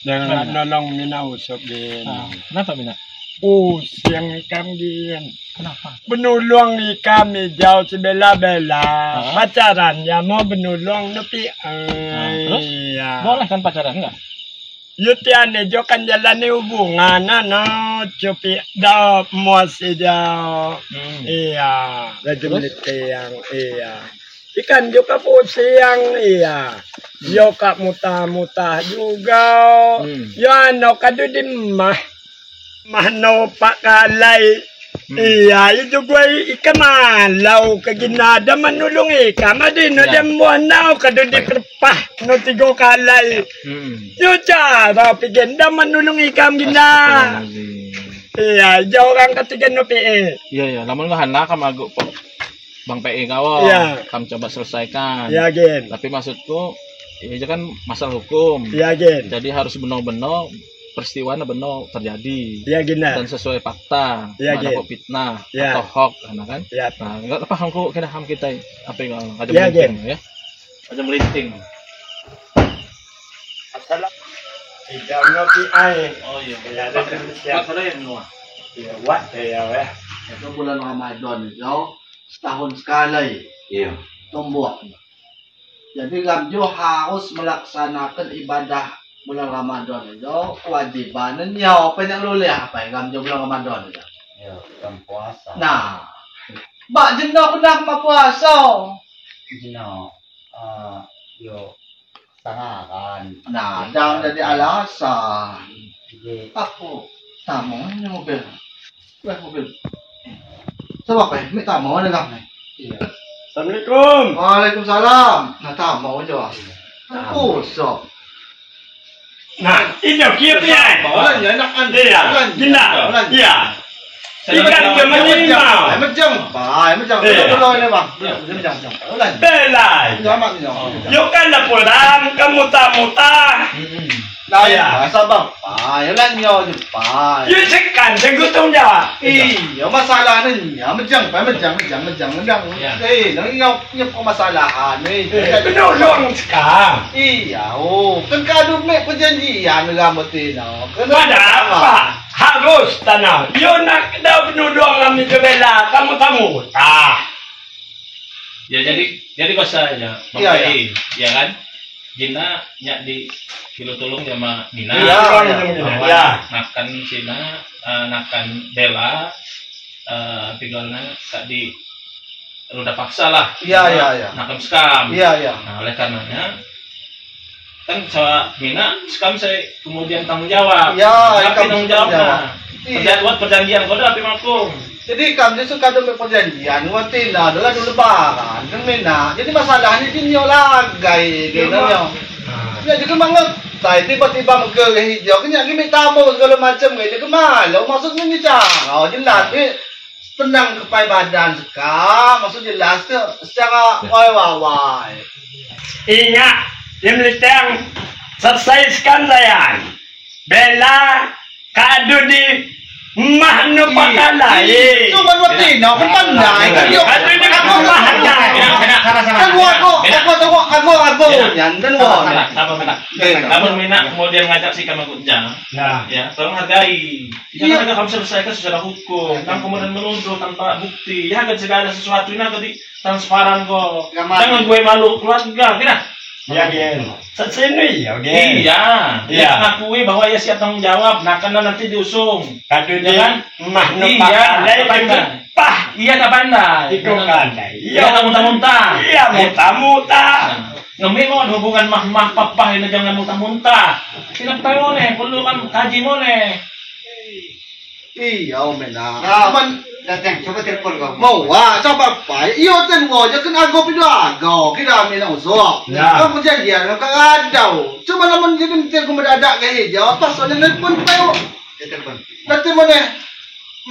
Dengan nolong Mina usop din. Kenapa Mina? Siang ikam din. Kenapa? Benulung ikam hijau si bela-bela. Pacarannya mau benulung tapi terus? ya. Boleh kan pacaran enggak? Yutian jo kan jalani hubungan cupi dah muas ida. Iya, rajin yang iya. Ikan juga pusing iya. Yo kak muta-muta juga. Yo ano kadu di mahno pak kalay. Iya, itu gue ikan malau kaginada manulung ikan. Madino dem buanaw kadu di kerpah no tigo kalay. Yo cara pigenda manulung ikan gina. Iya, jauh orang ketiga no PE. Iya, namun ngahana kamago po. Bang PE kau, kamu coba selesaikan. Iya, Gen. Tapi maksudku, ini kan masalah hukum. Iya, Gen. Jadi harus benar-benar peristiwa benar terjadi. Iya, Gen. Dan sesuai fakta. Iya, Gen. Ada fitnah atau hoax, kan? Iya. Nah, enggak paham kok kita ham kita apa yang ada Iya, melinting ya. Ada melinting. Assalamualaikum. Tidak no PI. Oh iya. Ada ada yang nuah. Iya, what ya. Itu bulan Ramadan itu setahun sekali. Iya. Tombok. Jadi Gamjo harus melaksanakan ibadah bulan Ramadan itu kewajibannya apa yang lu lihat apa yang Gamjo bulan Ramadan itu? Iya, bulan puasa. Nah, Mbak Jeno kenapa puasa? Jino, yo sangakan. Nah, jangan jadi alasan. Jadi, Aku tamu ini mobil. Mobil. Coba apa? Minta tamu ada nggak? iya. Assalamualaikum. Waalaikumsalam. Nah, tamu aja. Kusok. Nah, ini kia PI. Bulan ya, nak anda. Iya, gila. Iya. Ikan kemenimau. Macam dulu ini bang. Macam. Ulan. Belai. Selamat ni. Yo kan laporan kamu muta-muta. Nah ya, sabar. Ulan yo depan. Yo sekan segutum jawab. Iya, masalah ni. Macam. Eh, nang yo permasalahan ni. Penolong sekarang. Iya, kan kadu mek perjanjian dengan betina. Pada apa? Harus tanah. Yo nak dah penolong kami kebela kamu muta. Ya jadi bahasanya Bang Iya, PI, ya kan? Jina nyak di kilo tulung sama Mina. Iya. Nakan Cina, nakan Bella, tinggalnya tak di udah paksa lah. Iya. Nakan skam. Iya. Nah oleh karenanya kan sama Mina skam saya kemudian tanggung jawab. Iya, tapi tanggung jawabnya. Iya. Buat perjanjian kau dah tapi makum. Jadi kami suka ada perjanjian, watina adalah dulu lebaran, kan mina. Jadi masalahnya sini lagai, gitu ya. Ya jadi mangut, saya tiba-tiba ke hijau, kan yang tamu segala macam, gitu kemana? Maksudnya ni cara, jelas, tenang kepada badan sekarang, maksud jelas tu secara wai. Ingat, yang melitang selesaikan saya. Bela kado di mahnu pakalai. Cuma watina, kan pandai, kan yo. Kado di mahnu. Aku nyan dan wah. Kamu Mina kemudian ngajak si kamu kunjang. Nah, Ya, tolong hargai. Jangan kamu selesaikan secara hukum. Kamu kemudian menuduh tanpa bukti. Ya, kan segala sesuatu ini agak transparan kok. Jangan gue malu keluar enggak, tidak? ya Gen. Sesini ya Gen. Iya, Iya. akui bahwa ia siap tanggung jawab. Nah, karena nanti diusung. Kado di Jangan. mahnu Iya, pakalai. pandai. Pah, Iya, tak pandai. itu pandai. Iya, tak muntah-muntah. Iya, muta-muta. Ngemin mo hubungan mah papah ini jangan muntah-muntah. Tidak tahu nih, perlu kan kaji mo nih. Iya, mina. Cuman datang coba telepon kau. Mau coba apa? Iyo ten wo, jangan aku pindah aku. Kita mina usuk. Ya. Kamu perjanjian, kau ada. Cuma namun jadi mesti aku mendadak ke hijau. Pas soalnya nelpon payo. Telepon. Nanti mana?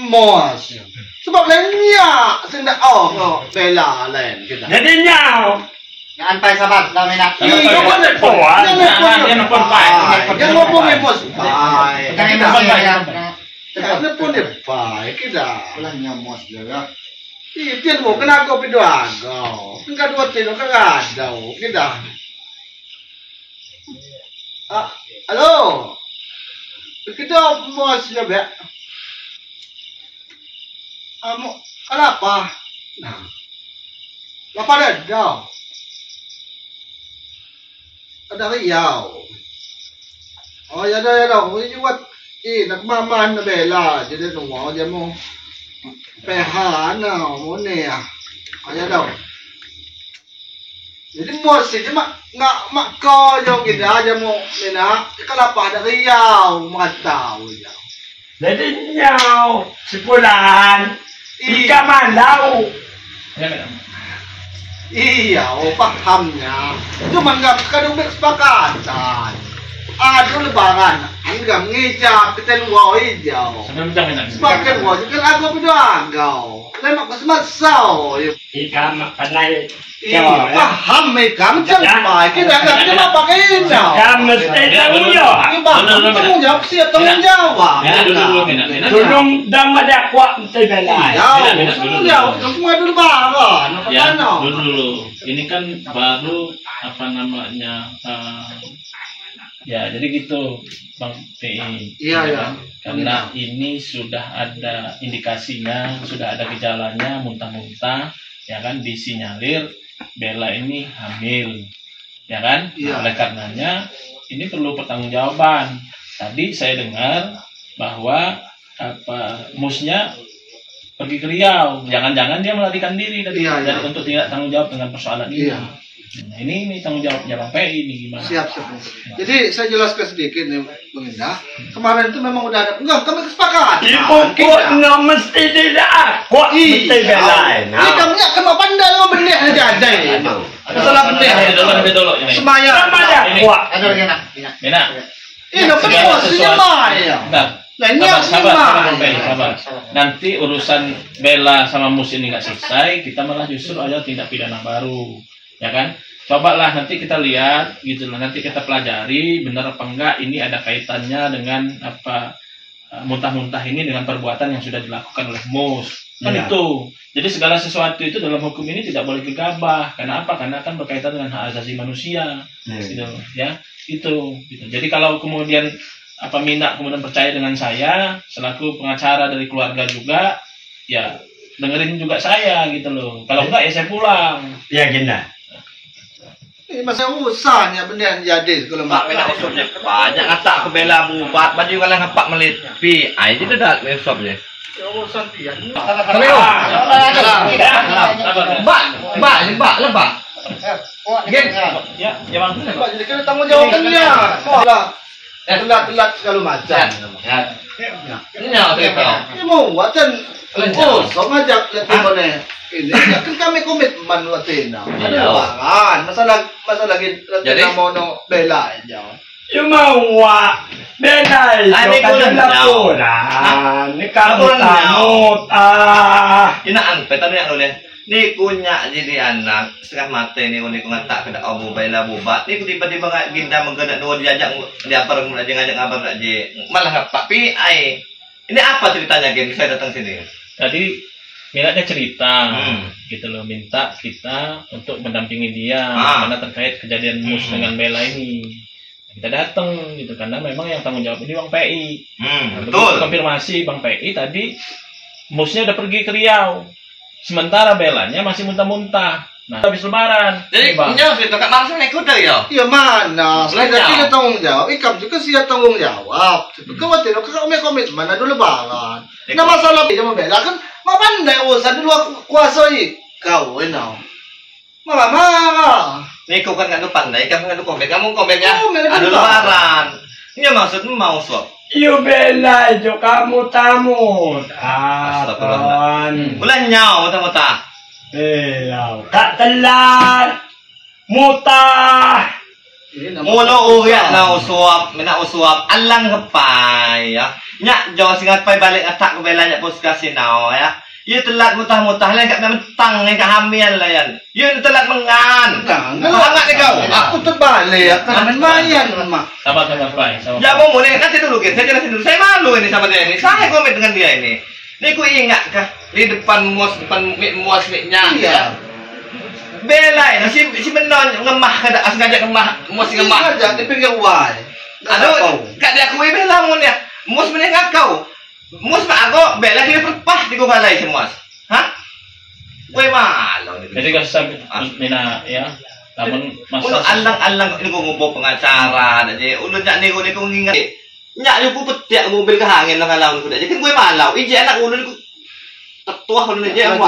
Mos. Sebab lainnya, senda bela lain kita. Jadi nyau. Jangan pai sabar, dah minat. Iya, kau telepon. Dia nelpon Pak. Yang ngomongin bos. Jangan Telepon, Pak. Jangan nelpon deh, baik kita. Pulangnya mos juga. Iya, tian mo kena ako pindah aku. Enggak dua tino kagak ada kita. Halo. Kita bos ya, Bek. Kenapa? Nah. Apa ada? Ada Riau. Oh ya dah. Ini buat nak maman na bela. Jadi nunggu aja mo. Pehan na mo niya. Aja dah. Jadi mo sih cuma nggak kau yang kita aja mo nina. Kalau ada Riau tahu ya. Jadi nyaw, sebulan, ika malau. Iya, pahamnya. Cuma nggak kadang bersepakatan. Aduh lebaran, enggak ngejak kita luai jauh. Sepakat luai, kan aku berdoa lemak kesemasau. Ika panai. Paham mereka macam apa? Kita nggak cuma pakai jauh. Kamu mesti tanggung jawab. Tanggung jawab siap tanggung jawab. Tolong dam ada kuat mesti belai. Tanggung jawab, semua dulu lebaran. Ya, dulu. Ini kan baru apa namanya? Ya, jadi gitu, Bang PI. Iya. Karena ini sudah ada indikasinya, sudah ada gejalanya, muntah-muntah, ya kan, disinyalir Bella ini hamil, ya kan? Iya. Oleh karenanya ini perlu pertanggungjawaban. Tadi saya dengar bahwa musnya pergi ke Riau, jangan-jangan dia melarikan diri tadi untuk tidak tanggung jawab dengan persoalan ini. Iya. Nah, ini tanggung jawabnya Bang PI ini gimana? Siap. Jadi saya jelaskan sedikit nih, Bang Indah. Kemarin itu memang udah ada, enggak, kami kesepakatan. Ibu pun mesti tidak kuat mesti belai. Ini kamu ya kena pandai lo benih aja ada itu. Masalah benih. Dulu. Semayang. Kuat. Ada lagi nak. Bena. Ini betul semuanya. Sabar. Nanti urusan Bella sama Mus ini nggak selesai, kita malah justru ada tindak pidana baru. Ya kan, cobalah nanti kita lihat gitu lah, nanti kita pelajari benar apa enggak ini ada kaitannya dengan apa muntah-muntah ini dengan perbuatan yang sudah dilakukan oleh Mus kan itu. Jadi segala sesuatu itu dalam hukum ini tidak boleh gegabah. Karena apa? Karena akan berkaitan dengan hak asasi manusia gitu ya, itu gitu. Jadi kalau kemudian Mina kemudian percaya dengan saya selaku pengacara dari keluarga juga, ya dengerin juga saya gitu loh. Kalau enggak ya saya pulang. Ya gini. Ini masih usahnya benar jadi kalau Pak bela usopnya banyak ngatak ke Bella bubat baju kalau ngapak melit pi ai je dah usopnya. urusan dia. Kami Mbak lebak. Ya Bang. Jadi kita tanggung jawabnya. Lah. Telat segala macam. Ya. Ini nyawa kita. Ini mau wacan. Oh, so ngajak lihat mana. Ini kan kami komitmen Latina. Ada lawangan. Masalah Latina mono bela aja. Yung mawa, benay, Ay, may kulang daw. Ni kamot-kamot, Inaan, petano yang ulit. Ni kunya jadi anak, setengah mati ni unik ngatak kena abu baila bubat. Ni tiba-tiba ngak ginda menggenak dua diajak dia apa aja ngajak ngabar aja. Malah ngapak pi ai. Ini apa ceritanya Gen? Saya datang sini. Tadi Minatnya cerita, gitu loh, minta kita untuk mendampingi dia, karena terkait kejadian Mus dengan Bella ini. Kita datang gitu karena memang yang tanggung jawab ini Bang PI. Betul. Konfirmasi Bang PI tadi Musnya udah pergi ke Riau, sementara Bellanya masih muntah-muntah. Nah, habis lebaran. Jadi punya cerita kat langsung naik kuda ya. Ya mana? Sudah tidak tanggung jawab. Ikam juga siap tanggung jawab. Khawatir kau komitmen ada lebaran. Nah masalah dia membela kan, mak pandai urusan dulu aku kuasai kau, marah. Nih kau kan nggak pandai, kamu nggak komit, kamu komitnya ada lebaran. lebaran. Ini maksudmu mau swap? yung Bella, yung kamot-kamot. Ulan nyaw, mata-mata. Katalan, mutah. Mulo uya na uswap, mina uswap, alang hapay, ya. Nya jo singat pay balik atak ko Bella nya puskas sinaw, ya. Yun telat mutah-mutah lang kat mentang ng kahamian lah yan. Yun telat mengan. Hangat ikaw. Aku terbalik ya, karena mayan mak. Sabar, Pak. Ya mau mulai nanti dulu Gen, saya jelasin dulu. Saya malu ini sama dia ini. Saya komit dengan dia ini. Ini ku ingat kah di depan muas miknya. Iya. Bella ini si menon ngemah kada as ngajak ngemah muas ngemah. Ngajak di pinggir wai. Kak diakui bela mun ya. Mus meneh ngakau. Mus mah ago bela dia perpah di balai semua. Hah? Gue malu nih. Jadi kan sampai mina ya. Namun Ulo alang-alang ini kung ngubo pengacara aja. Ulo nyak nego nego ngingat. Nyak yung pupet mobil kehangin lang alaw ko aja. Kan gue malau. Ije anak ulo ko tetua ulo aja yang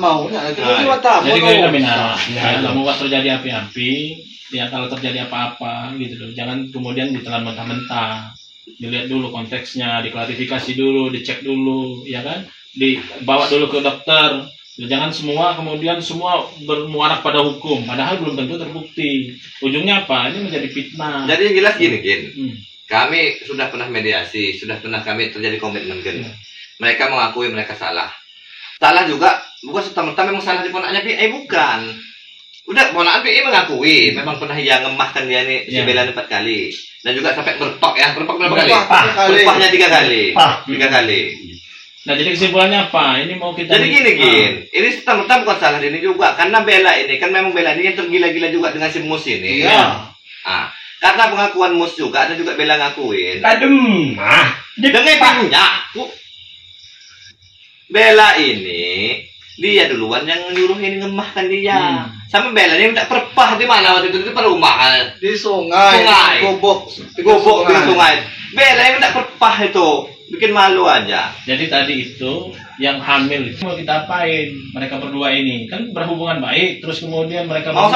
mau. Jadi kayak mina, ya, kamu terjadi api-api, ya kalau terjadi apa-apa gitu loh. Jangan kemudian ditelan mentah-mentah. Dilihat dulu konteksnya, diklarifikasi dulu, dicek dulu, ya kan? Dibawa dulu ke dokter. Jangan kemudian semua bermuara pada hukum, padahal belum tentu terbukti. Ujungnya apa? Ini menjadi fitnah. Jadi jelas gini, kami sudah pernah mediasi, sudah pernah kami terjadi komitmen gini. Mereka mengakui mereka salah. Salah juga, bukan serta-merta memang salah di ponaknya PI, bukan. Udah ponakan PI mengakui, memang pernah ia ngemahkan dia nih si Bela 4 kali. Dan juga sampai berpak berapa kali? Berpaknya 3 kali. 3 kali. Nah, jadi kesimpulannya apa? Ini mau kita... Jadi gini, ini serta-merta bukan salah ini juga. Karena Bela ini, kan memang Bela ini yang tergila-gila juga dengan si Mus ini. Iya. Karena pengakuan Mus juga, dan juga Bela ngakuin. Kadem. Dengan pinyak. Bela ini, dia duluan yang nyuruh ini ngemahkan dia. Sama Bela ini minta perpah di mana waktu itu? Di perumahan. Di sungai. Gobok di sungai. Bela yang minta perpah itu. Bikin malu aja. Jadi tadi itu yang hamil itu mau kita apain? Mereka berdua ini kan berhubungan baik, terus kemudian mereka mau.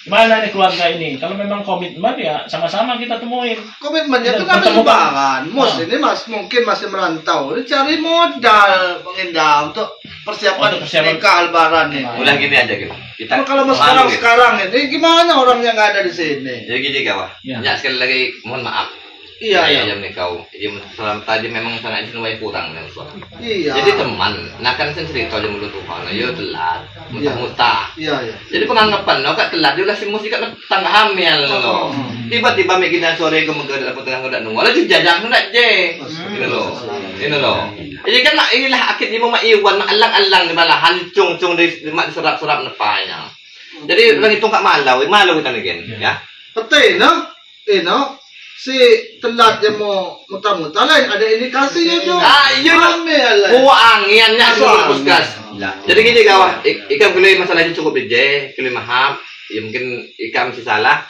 Gimana nih keluarga ini? Kalau memang komitmen ya sama-sama kita temuin. Komitmennya kan ada sumbangan. Mus ini mungkin masih merantau. Dia cari modal pengindah untuk persiapan nikah lebaran ini. Udah gini aja gitu. Kita kalau sekarang ini gimana orang yang nggak ada di sini? Jadi gini kawah. Ya sekali lagi mohon maaf. Iya. Jam nih kau. Tadi memang sangat jenuh kurang dengan suara. Iya. Jadi teman, nah kan saya cerita jam dulu Tuhan, ayo telat, muntah. Iya. Jadi penanggapan, no kak telat, dia lah si musik kan tangga hamil, no. Tiba-tiba meginan sore kemudian dapat tengah kuda nunggu, lalu jajang hendak je. Ini loh. Jadi kan inilah akhirnya mau iwan, alang-alang di malah hancung di serap-serap nepanya. Jadi orang itu kak malau kita nih ya. Betul, no. Si telat dia mau mutar-mutar lain ada indikasinya juga. Iya angiannya puskas. Jadi gini kawan, ikan kulit masalahnya cukup aja, kulit maham. Ya mungkin ikan masih salah.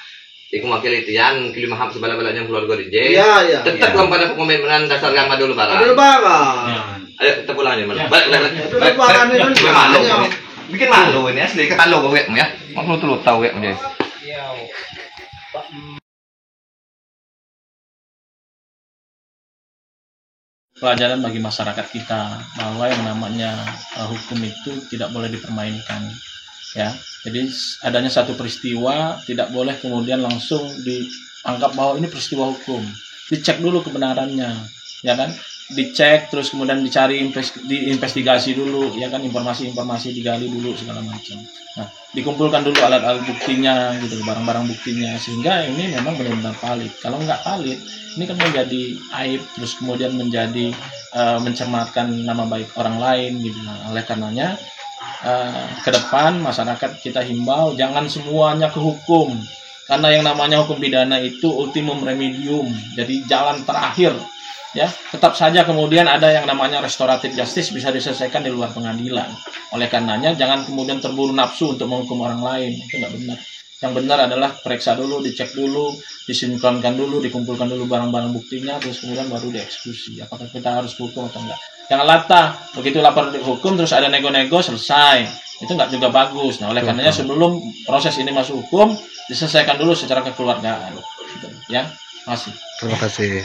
Iku makil itian, kulit maham sebala-balanya keluarga DJ. Iya. Tetap dalam pada komitmen dasar agama dulu barang. Ada lebaran. Ayo kita pulang aja malam. Balik. Lebaran ini malu. Bikin malu ini asli kan malu gue ya. Mau lu tahu ya. Pelajaran bagi masyarakat kita bahwa yang namanya hukum itu tidak boleh dipermainkan, ya. Jadi adanya satu peristiwa tidak boleh kemudian langsung dianggap bahwa ini peristiwa hukum. Dicek dulu kebenarannya, ya kan? Dicek terus kemudian diinvestigasi dulu, ya kan? Informasi-informasi digali dulu segala macam. Nah, dikumpulkan dulu alat-alat buktinya gitu, barang-barang buktinya sehingga ini memang benar-benar valid. Kalau nggak valid, ini kan menjadi aib terus kemudian menjadi mencemarkan nama baik orang lain gitu. Nah, oleh karenanya ke depan masyarakat kita himbau jangan semuanya ke hukum. Karena yang namanya hukum pidana itu ultimum remedium. Jadi jalan terakhir. Ya, tetap saja kemudian ada yang namanya restoratif justice bisa diselesaikan di luar pengadilan. Oleh karenanya jangan kemudian terburu nafsu untuk menghukum orang lain. Itu nggak benar. Yang benar adalah periksa dulu, dicek dulu, disinkronkan dulu, dikumpulkan dulu barang-barang buktinya, terus kemudian baru dieksekusi. Apakah kita harus hukum atau enggak? Jangan latah, begitu lapor di hukum terus ada nego-nego selesai. Itu enggak juga bagus. Nah, oleh karenanya sebelum proses ini masuk hukum, diselesaikan dulu secara kekeluargaan. Gitu. Ya, masih. Terima kasih.